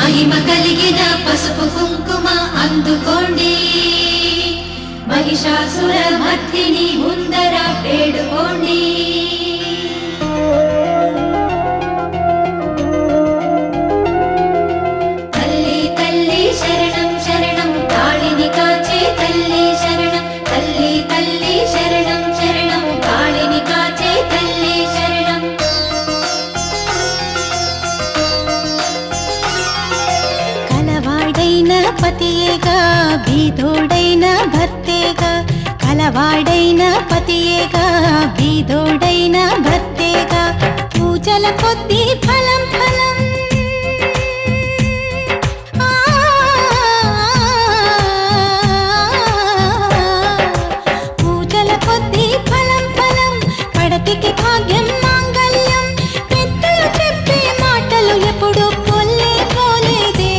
మహిమ కలిగిన పసుపు కుంకుమ అందుకోండి, మహిషాసుర మర్దిని ముందర వేడుకోండి. తల్లి తల్లి శరణం శరణం, కాళిని కాచే తల్లి శరణం. తల్లి తల్లి శరణం శరణం, కాళిని కాచే తల్లి శరణం. కలవాడైన పతియేగా బీదోడైన భర్తేగా, కలవాడైన పతియేగా బీదోడైన భర్తేగా, పూజల కొద్దీ ఫలం ఫలం. పూజల కొద్దీ ఫలం ఫలం, పడతికి భాగ్యం మాంగళ్యం. పెద్దలు చెప్పే మాటలు ఎప్పుడు పొల్లే పోలేదే,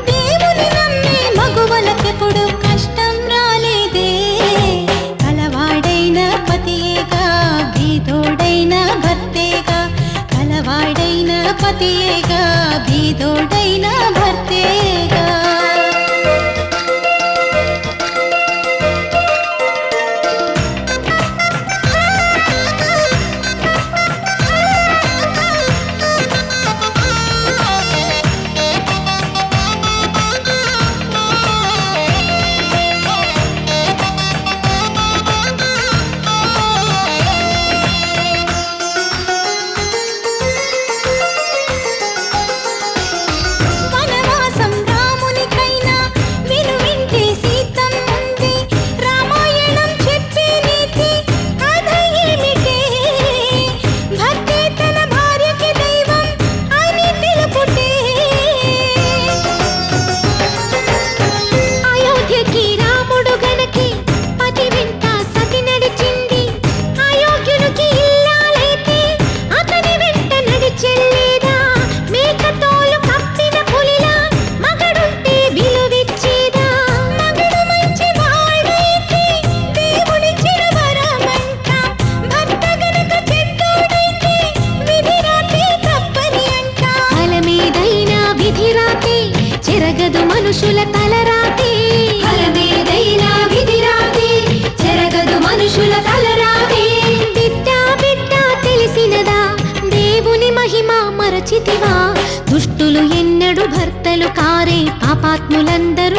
దేవుని నమ్మే మగువలకెప్పుడు కష్టం రాలేదే. కలవాడైన పతియేగా బీదోడైన భర్తేగా, కలవాడైన పతియేగా బీదోడైన భర్తేగా. వనవాసం రామునికైనా వినువింటే సీతమ్ముంది, రామాయణం చెప్పే నీతి కథ ఏమిటే. భర్తే తన భార్యకి దైవం అని తెలుపుటే. అయోధ్యకి రాముడు గనకి పతి వెంట సతి నడిచింది, అయోగ్యునికి ఇల్లాలైతే అతని వెంట నడిచెల్లేదా. మేకతోలు కప్పిన పులిలా మగడుంటే విలువిచ్చేదా. మగడు మంచి వాడైతే దేవుడిచ్చిన వరమంట, భర్త గనక చెడ్డోడైతే విధిరాతే తప్పని అంట. ఫలమేదైనా విధిరాతే, చెరగదు మనుషుల తలరాతే. ఫలమేదైనా విధిరాతే, చెరగదు మనుషుల తలరాతే. బిడ్డ బిడ్డ తెలిసినదా, దేవుని మహిమ మరచితివా. దుష్టులు ఎన్నడు భర్తలు కారే, పాపాత్ములందరూ